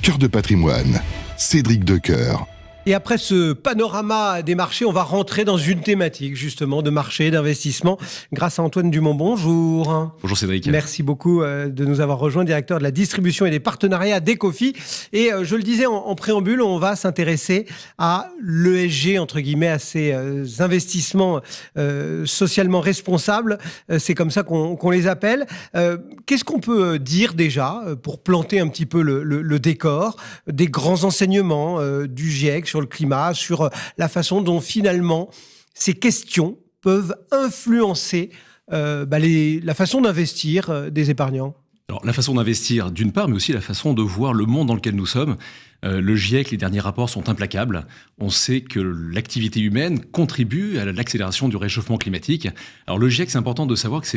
Cœur de patrimoine, Cédric Decoeur. Et après ce panorama des marchés, on va rentrer dans une thématique justement de marché, d'investissement, grâce à Antoine Dumont. Bonjour. Bonjour Cédric. Merci beaucoup de nous avoir rejoints, directeur de la distribution et des partenariats d'Ecofi. Et je le disais en préambule, on va s'intéresser à l'ESG, entre guillemets, à ces investissements socialement responsables. C'est comme ça qu'on les appelle. Qu'est-ce qu'on peut dire déjà, pour planter un petit peu le décor, des grands enseignements du GIEC sur le climat, sur la façon dont finalement ces questions peuvent influencer la façon d'investir des épargnants? Alors, la façon d'investir d'une part, mais aussi la façon de voir le monde dans lequel nous sommes. Le GIEC, les derniers rapports sont implacables. On sait que l'activité humaine contribue à l'accélération du réchauffement climatique. Alors le GIEC, c'est important de savoir que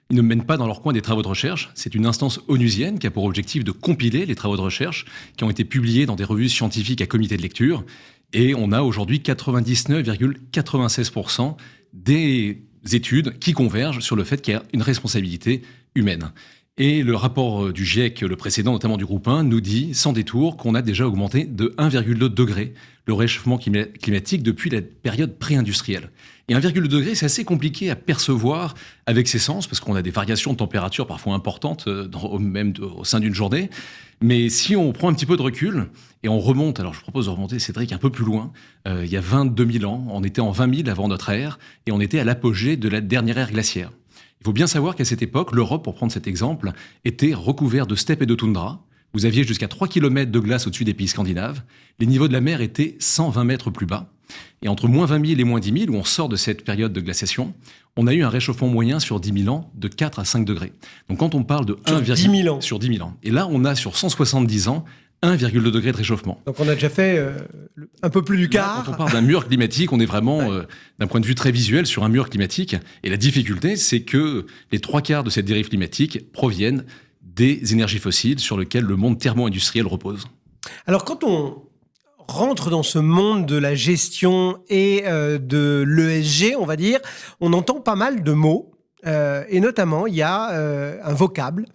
ils ne mènent pas dans leur coin des travaux de recherche. C'est une instance onusienne qui a pour objectif de compiler les travaux de recherche qui ont été publiés dans des revues scientifiques à comité de lecture. Et on a aujourd'hui 99,96% des études qui convergent sur le fait qu'il y a une responsabilité humaine. Et le rapport du GIEC, le précédent, notamment du groupe 1, nous dit sans détour qu'on a déjà augmenté de 1,2 degré le réchauffement climatique depuis la période pré-industrielle. Et 1,2 degré, c'est assez compliqué à percevoir avec ses sens, parce qu'on a des variations de température parfois importantes, même au sein d'une journée. Mais si on prend un petit peu de recul, et on remonte, alors je propose de remonter, Cédric, un peu plus loin, il y a 22 000 ans, on était en 20 000 avant notre ère, et on était à l'apogée de la dernière ère glaciaire. Il faut bien savoir qu'à cette époque, l'Europe, pour prendre cet exemple, était recouverte de steppes et de toundra. Vous aviez jusqu'à 3 km de glace au-dessus des pays scandinaves. Les niveaux de la mer étaient 120 mètres plus bas. Et entre moins 20 000 et moins 10 000, où on sort de cette période de glaciation, on a eu un réchauffement moyen sur 10 000 ans de 4 à 5 degrés. Donc quand on parle de sur 10 000 ans. Sur 10 000 ans. Et là, on a sur 170 ans 1,2 degré de réchauffement. Donc on a déjà fait un peu plus du quart. Quand on parle d'un mur climatique, on est vraiment, d'un point de vue très visuel, sur un mur climatique. Et la difficulté, c'est que les 3/4 de cette dérive climatique proviennent des énergies fossiles sur lesquelles le monde thermo-industriel repose. Alors quand on rentre dans ce monde de la gestion et de l'ESG, on va dire, on entend pas mal de mots. Et notamment, il y a un vocable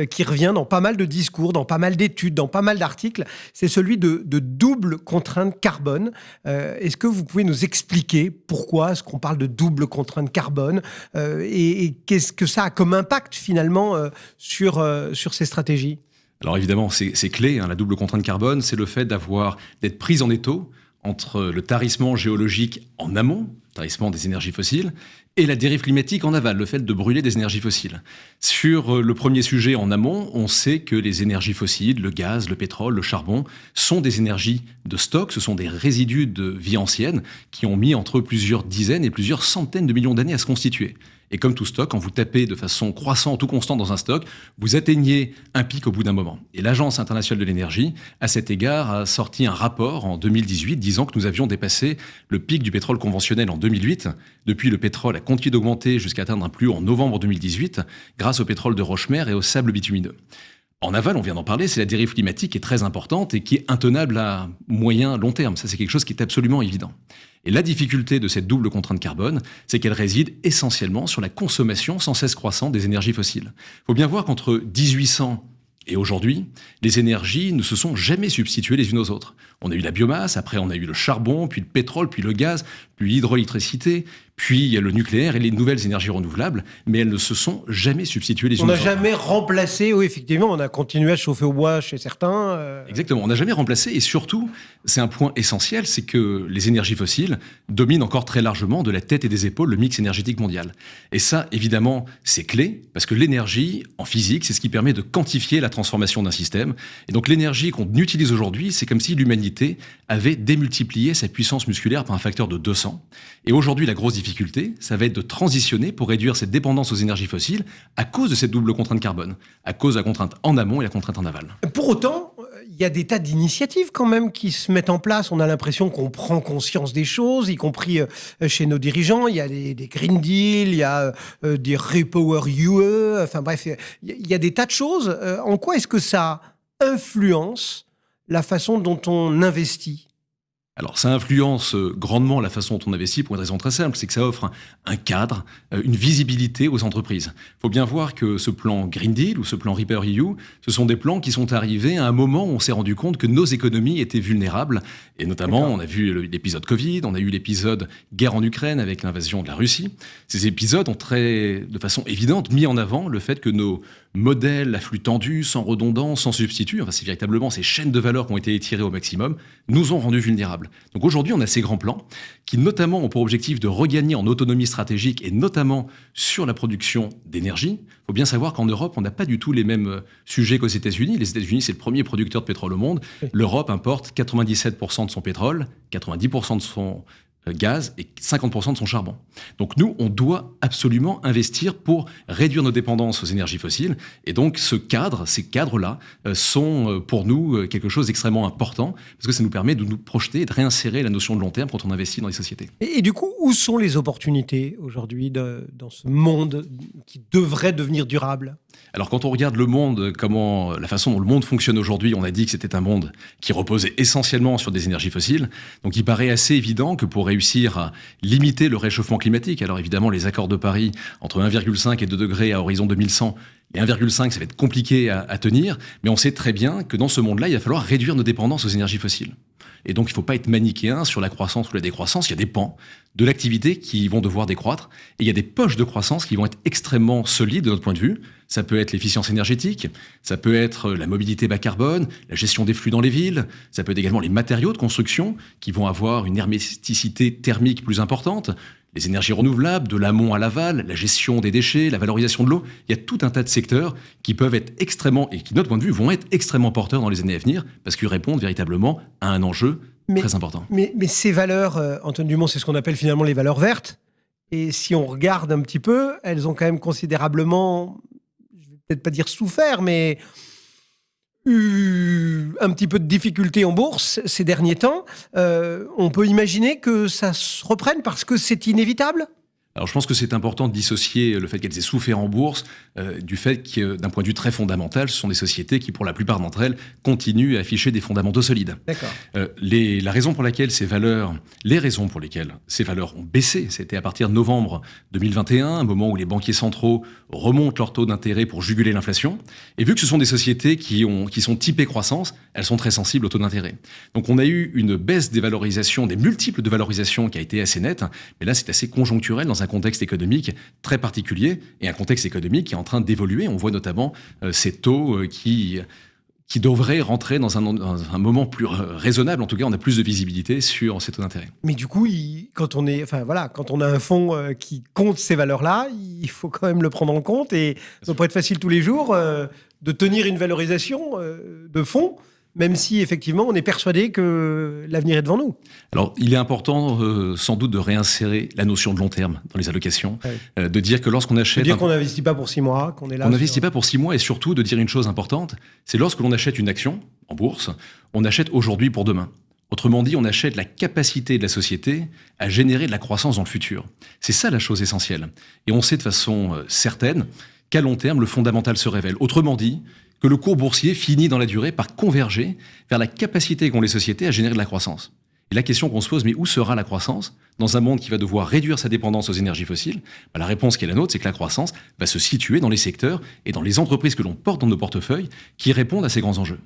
qui revient dans pas mal de discours, dans pas mal d'études, dans pas mal d'articles. C'est celui de double contrainte carbone. Est-ce que vous pouvez nous expliquer pourquoi est-ce qu'on parle de double contrainte carbone et qu'est-ce que ça a comme impact finalement sur ces stratégies? Alors évidemment, c'est clé, la double contrainte carbone, c'est le fait d'être prise en étau entre le tarissement géologique en amont, tarissement des énergies fossiles, et la dérive climatique en aval, le fait de brûler des énergies fossiles. Sur le premier sujet en amont, on sait que les énergies fossiles, le gaz, le pétrole, le charbon, sont des énergies de stock, ce sont des résidus de vie ancienne qui ont mis entre plusieurs dizaines et plusieurs centaines de millions d'années à se constituer. Et comme tout stock, quand vous tapez de façon croissante ou constante dans un stock, vous atteignez un pic au bout d'un moment. Et l'Agence internationale de l'énergie, à cet égard, a sorti un rapport en 2018 disant que nous avions dépassé le pic du pétrole conventionnel en 2008. Depuis, le pétrole a continué d'augmenter jusqu'à atteindre un plus haut en novembre 2018 grâce au pétrole de roche-mère et au sable bitumineux. En aval, on vient d'en parler, c'est la dérive climatique qui est très importante et qui est intenable à moyen, long terme. Ça, c'est quelque chose qui est absolument évident. Et la difficulté de cette double contrainte carbone, c'est qu'elle réside essentiellement sur la consommation sans cesse croissante des énergies fossiles. Il faut bien voir qu'entre 1800 et aujourd'hui, les énergies ne se sont jamais substituées les unes aux autres. On a eu la biomasse, après on a eu le charbon, puis le pétrole, puis le gaz, puis l'hydroélectricité, puis le nucléaire et les nouvelles énergies renouvelables, mais elles ne se sont jamais substituées les unes aux autres. On n'a jamais remplacé, oui effectivement, on a continué à chauffer au bois chez certains. Exactement, on n'a jamais remplacé et surtout, c'est un point essentiel, c'est que les énergies fossiles dominent encore très largement de la tête et des épaules le mix énergétique mondial. Et ça, évidemment, c'est clé, parce que l'énergie, en physique, c'est ce qui permet de quantifier la transformation d'un système. Et donc l'énergie qu'on utilise aujourd'hui, c'est comme si l'humanité avait démultiplié sa puissance musculaire par un facteur de 200. Et aujourd'hui, la grosse difficulté, ça va être de transitionner pour réduire cette dépendance aux énergies fossiles à cause de cette double contrainte carbone, à cause de la contrainte en amont et la contrainte en aval. Pour autant, il y a des tas d'initiatives quand même qui se mettent en place. On a l'impression qu'on prend conscience des choses, y compris chez nos dirigeants. Il y a des Green Deal, il y a des Repower UE, enfin bref, il y a des tas de choses. En quoi est-ce que ça influence la façon dont on investit ? Alors, ça influence grandement la façon dont on investit pour une raison très simple, c'est que ça offre un cadre, une visibilité aux entreprises. Il faut bien voir que ce plan Green Deal ou ce plan REPowerEU, ce sont des plans qui sont arrivés à un moment où on s'est rendu compte que nos économies étaient vulnérables. Et notamment, on a vu l'épisode Covid, on a eu l'épisode guerre en Ukraine avec l'invasion de la Russie. Ces épisodes ont de façon évidente, mis en avant le fait que nos modèles à flux tendus, sans redondance, sans substitut, c'est véritablement ces chaînes de valeur qui ont été étirées au maximum, nous ont rendus vulnérables. Donc aujourd'hui, on a ces grands plans qui notamment ont pour objectif de regagner en autonomie stratégique et notamment sur la production d'énergie. Il faut bien savoir qu'en Europe, on n'a pas du tout les mêmes sujets qu'aux États-Unis. Les États-Unis, c'est le premier producteur de pétrole au monde. L'Europe importe 97% de son pétrole, 90% de son gaz et 50% de son charbon. Donc nous, on doit absolument investir pour réduire nos dépendances aux énergies fossiles. Et donc ces cadres-là sont pour nous quelque chose d'extrêmement important parce que ça nous permet de nous projeter et de réinsérer la notion de long terme quand on investit dans les sociétés. Et du coup, où sont les opportunités aujourd'hui dans ce monde qui devrait devenir durable ? Alors quand on regarde le monde, la façon dont le monde fonctionne aujourd'hui, on a dit que c'était un monde qui reposait essentiellement sur des énergies fossiles. Donc il paraît assez évident que pour réussir à limiter le réchauffement climatique, alors évidemment les accords de Paris entre 1,5 et 2 degrés à horizon 2100, et 1,5 ça va être compliqué à tenir, mais on sait très bien que dans ce monde-là, il va falloir réduire nos dépendances aux énergies fossiles. Et donc, il ne faut pas être manichéen sur la croissance ou la décroissance. Il y a des pans de l'activité qui vont devoir décroître. Et il y a des poches de croissance qui vont être extrêmement solides de notre point de vue. Ça peut être l'efficience énergétique, ça peut être la mobilité bas carbone, la gestion des flux dans les villes, ça peut être également les matériaux de construction qui vont avoir une herméticité thermique plus importante, les énergies renouvelables, de l'amont à l'aval, la gestion des déchets, la valorisation de l'eau. Il y a tout un tas de secteurs qui peuvent être extrêmement, et qui, de notre point de vue, vont être extrêmement porteurs dans les années à venir, parce qu'ils répondent véritablement à un enjeu très important. Mais ces valeurs, Antoine Dumont, c'est ce qu'on appelle finalement les valeurs vertes. Et si on regarde un petit peu, elles ont quand même considérablement, je ne vais peut-être pas dire souffert, mais eu un petit peu de difficulté en bourse ces derniers temps. On peut imaginer que ça se reprenne parce que c'est inévitable ? Alors je pense que c'est important de dissocier le fait qu'elles aient souffert en bourse du fait que, d'un point de vue très fondamental, ce sont des sociétés qui, pour la plupart d'entre elles, continuent à afficher des fondamentaux solides. D'accord. Les raisons pour lesquelles ces valeurs ont baissé, c'était à partir de novembre 2021, un moment où les banquiers centraux remontent leur taux d'intérêt pour juguler l'inflation. Et vu que ce sont des sociétés qui sont typées croissance, elles sont très sensibles au taux d'intérêt. Donc on a eu une baisse des valorisations, des multiples de valorisation qui a été assez nette, mais là c'est assez conjoncturel dans un contexte économique très particulier et un contexte économique qui est en train d'évoluer. On voit notamment ces taux qui devraient rentrer dans un moment plus raisonnable. En tout cas, on a plus de visibilité sur ces taux d'intérêt. Mais du coup, quand on a un fonds qui compte ces valeurs-là, il faut quand même le prendre en compte et ça ne peut pas être facile tous les jours de tenir une valorisation de fonds, même si effectivement on est persuadé que l'avenir est devant nous. Alors il est important sans doute de réinsérer la notion de long terme dans les allocations, de dire que lorsqu'on achète... De dire qu'on n'investit pas pour 6 mois, qu'on est là... On n'investit pas pour 6 mois et surtout de dire une chose importante, c'est lorsque l'on achète une action en bourse, on achète aujourd'hui pour demain. Autrement dit, on achète la capacité de la société à générer de la croissance dans le futur. C'est ça la chose essentielle. Et on sait de façon certaine qu'à long terme, le fondamental se révèle. Autrement dit, que le cours boursier finit dans la durée par converger vers la capacité qu'ont les sociétés à générer de la croissance. Et la question qu'on se pose, mais où sera la croissance dans un monde qui va devoir réduire sa dépendance aux énergies fossiles ? La réponse qui est la nôtre, c'est que la croissance va se situer dans les secteurs et dans les entreprises que l'on porte dans nos portefeuilles qui répondent à ces grands enjeux.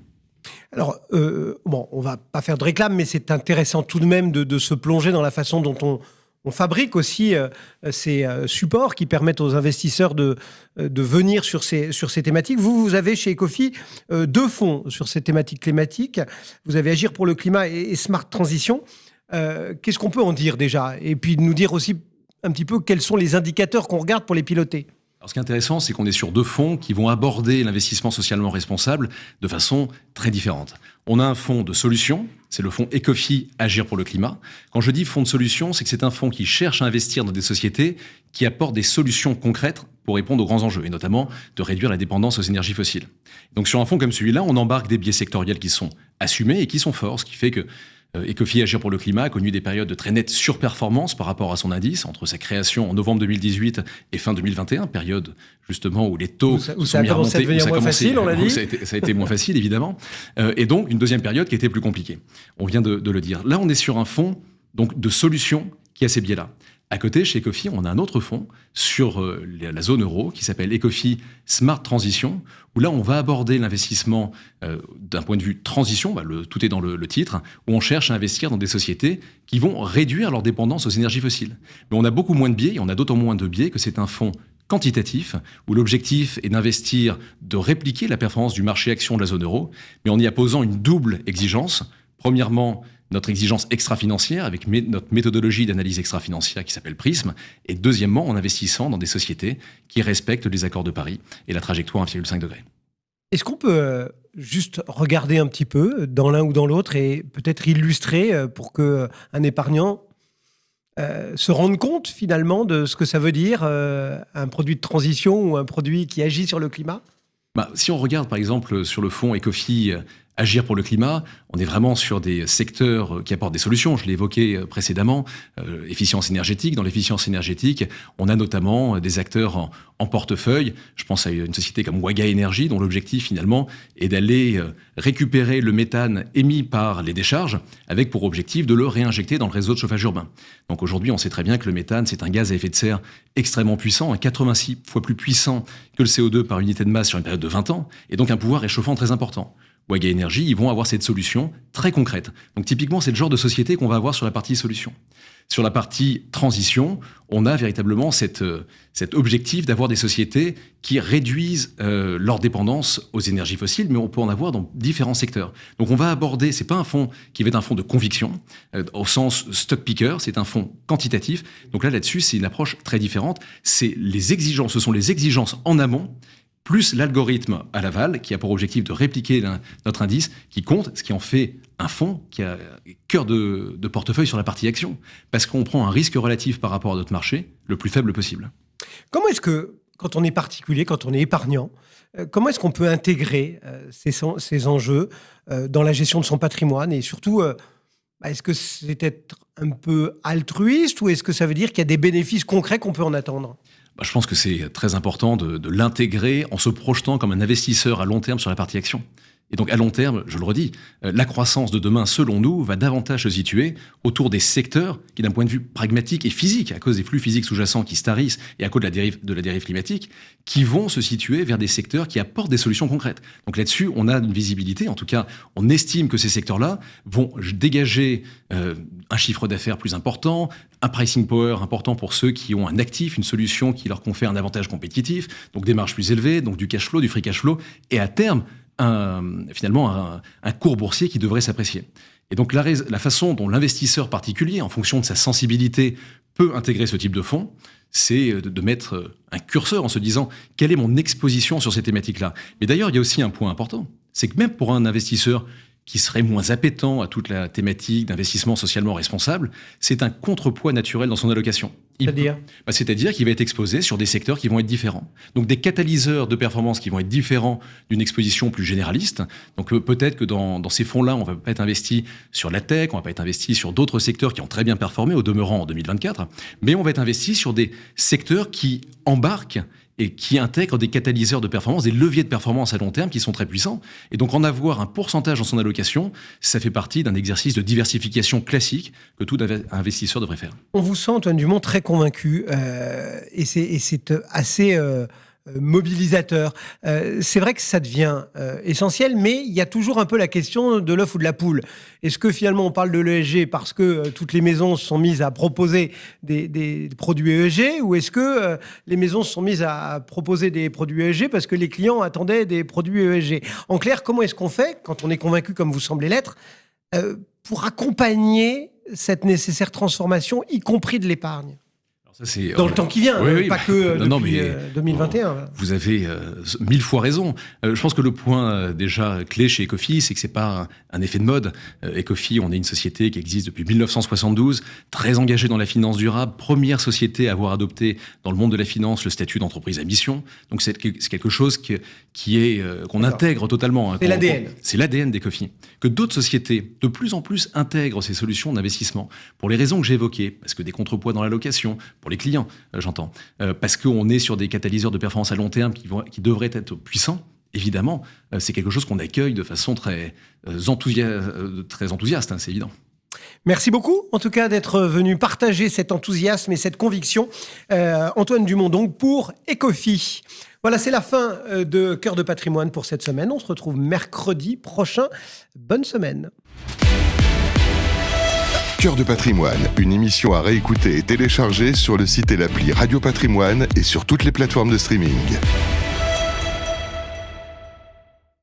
Alors, on va pas faire de réclame, mais c'est intéressant tout de même de se plonger dans la façon dont on fabrique aussi ces supports qui permettent aux investisseurs de venir sur ces thématiques. Vous avez chez Ecofi 2 fonds sur ces thématiques climatiques. Vous avez Agir pour le climat et Smart Transition. Qu'est-ce qu'on peut en dire déjà ? Et puis nous dire aussi un petit peu quels sont les indicateurs qu'on regarde pour les piloter. Alors, ce qui est intéressant, c'est qu'on est sur 2 fonds qui vont aborder l'investissement socialement responsable de façon très différente. On a un fonds de solutions, c'est le fonds Ecofi Agir pour le climat. Quand je dis fonds de solutions, c'est que c'est un fonds qui cherche à investir dans des sociétés qui apportent des solutions concrètes pour répondre aux grands enjeux, et notamment de réduire la dépendance aux énergies fossiles. Donc sur un fonds comme celui-là, on embarque des biais sectoriels qui sont assumés et qui sont forts, ce qui fait que Ecofi Agir pour le climat a connu des périodes de très nette surperformance par rapport à son indice, entre sa création en novembre 2018 et fin 2021, période justement où les taux sont mis à remonter, où ça a moins facile, on l'a dit. Ça a été moins facile, évidemment. Et donc, une deuxième période qui était plus compliquée. On vient de le dire. Là, on est sur un fonds donc, de solutions qui a ces biais-là. À côté, chez Ecofi, on a un autre fonds sur la zone euro qui s'appelle Ecofi Smart Transition, où là, on va aborder l'investissement d'un point de vue transition, tout est dans le titre, où on cherche à investir dans des sociétés qui vont réduire leur dépendance aux énergies fossiles. Mais on a beaucoup moins de biais, et on a d'autant moins de biais que c'est un fonds quantitatif, où l'objectif est d'investir, de répliquer la performance du marché action de la zone euro, mais en y apposant une double exigence. Premièrement, notre exigence extra-financière avec notre méthodologie d'analyse extra-financière qui s'appelle Prism, et deuxièmement, en investissant dans des sociétés qui respectent les accords de Paris et la trajectoire 1,5 degré. Est-ce qu'on peut juste regarder un petit peu dans l'un ou dans l'autre et peut-être illustrer pour qu'un épargnant se rende compte finalement de ce que ça veut dire un produit de transition ou un produit qui agit sur le climat ? Si on regarde par exemple sur le fonds Ecofi Agir pour le climat, on est vraiment sur des secteurs qui apportent des solutions. Je l'ai évoqué précédemment, efficience énergétique. Dans l'efficience énergétique, on a notamment des acteurs en portefeuille. Je pense à une société comme Waga Energy, dont l'objectif finalement est d'aller récupérer le méthane émis par les décharges, avec pour objectif de le réinjecter dans le réseau de chauffage urbain. Donc aujourd'hui, on sait très bien que le méthane, c'est un gaz à effet de serre extrêmement puissant, 86 fois plus puissant que le CO2 par unité de masse sur une période de 20 ans, et donc un pouvoir réchauffant très important. Waga Energy, ils vont avoir cette solution très concrète. Donc typiquement, c'est le genre de société qu'on va avoir sur la partie solution. Sur la partie transition, on a véritablement cet objectif d'avoir des sociétés qui réduisent leur dépendance aux énergies fossiles, mais on peut en avoir dans différents secteurs. Donc on va aborder, c'est pas un fonds qui va être un fonds de conviction, au sens stock picker, c'est un fonds quantitatif. Donc là-dessus, c'est une approche très différente. Ce sont les exigences en amont, plus l'algorithme à l'aval, qui a pour objectif de répliquer notre indice, qui compte, ce qui en fait un fonds qui a cœur de portefeuille sur la partie action, parce qu'on prend un risque relatif par rapport à notre marché le plus faible possible. Comment est-ce que, quand on est particulier, quand on est épargnant, comment est-ce qu'on peut intégrer ces enjeux dans la gestion de son patrimoine ? Et surtout, est-ce que c'est être un peu altruiste ou est-ce que ça veut dire qu'il y a des bénéfices concrets qu'on peut en attendre ? Je pense que c'est très important de l'intégrer en se projetant comme un investisseur à long terme sur la partie action. Et donc à long terme, je le redis, la croissance de demain, selon nous, va davantage se situer autour des secteurs qui, d'un point de vue pragmatique et physique, à cause des flux physiques sous-jacents qui se tarissent et à cause de la dérive climatique, qui vont se situer vers des secteurs qui apportent des solutions concrètes. Donc là-dessus, on a une visibilité, en tout cas, on estime que ces secteurs-là vont dégager un chiffre d'affaires plus important, un pricing power important pour ceux qui ont un actif, une solution qui leur confère un avantage compétitif, donc des marges plus élevées, donc du cash flow, du free cash flow, et à terme, finalement un cours boursier qui devrait s'apprécier. Et donc la façon dont l'investisseur particulier, en fonction de sa sensibilité, peut intégrer ce type de fonds, c'est de mettre un curseur en se disant quelle est mon exposition sur ces thématiques-là. Mais d'ailleurs, il y a aussi un point important, c'est que même pour un investisseur qui serait moins appétant à toute la thématique d'investissement socialement responsable, c'est un contrepoids naturel dans son allocation. C'est-à-dire qu'il va être exposé sur des secteurs qui vont être différents. Donc des catalyseurs de performance qui vont être différents d'une exposition plus généraliste. Donc peut-être que dans ces fonds-là, on ne va pas être investi sur la tech, on ne va pas être investi sur d'autres secteurs qui ont très bien performé au demeurant en 2024, mais on va être investi sur des secteurs qui embarquent et qui intègrent des catalyseurs de performance, des leviers de performance à long terme qui sont très puissants. Et donc en avoir un pourcentage dans son allocation, ça fait partie d'un exercice de diversification classique que tout investisseur devrait faire. On vous sent, Antoine Dumont, très convaincu et c'est assez mobilisateur. C'est vrai que ça devient essentiel, mais il y a toujours un peu la question de l'œuf ou de la poule. Est-ce que finalement on parle de l'ESG parce que toutes les maisons se sont mises à proposer des produits ESG, ou est-ce que les maisons se sont mises à proposer des produits ESG parce que les clients attendaient des produits ESG ? En clair, comment est-ce qu'on fait, quand on est convaincu comme vous semblez l'être, pour accompagner cette nécessaire transformation, y compris de l'épargne ? Dans le temps qui vient, pas que depuis 2021. Vous avez 1000 fois raison. Je pense que le point déjà clé chez Ecofi, c'est que c'est pas un effet de mode. Ecofi, on est une société qui existe depuis 1972, très engagée dans la finance durable, première société à avoir adopté dans le monde de la finance le statut d'entreprise à mission. Donc c'est quelque chose qu'on intègre totalement. C'est l'ADN. C'est l'ADN d'Ecofi. Que d'autres sociétés, de plus en plus, intègrent ces solutions d'investissement pour les raisons que j'ai évoquées, parce que des contrepoids dans l'allocation, pour les clients, j'entends, parce qu'on est sur des catalyseurs de performance à long terme qui devraient être puissants. Évidemment, c'est quelque chose qu'on accueille de façon très enthousiaste, c'est évident. Merci beaucoup, en tout cas, d'être venu partager cet enthousiasme et cette conviction. Antoine Dumont, donc, pour Ecofi. Voilà, c'est la fin de Cœur de patrimoine pour cette semaine. On se retrouve mercredi prochain. Bonne semaine. Cœur de patrimoine, une émission à réécouter et télécharger sur le site et l'appli Radio Patrimoine et sur toutes les plateformes de streaming.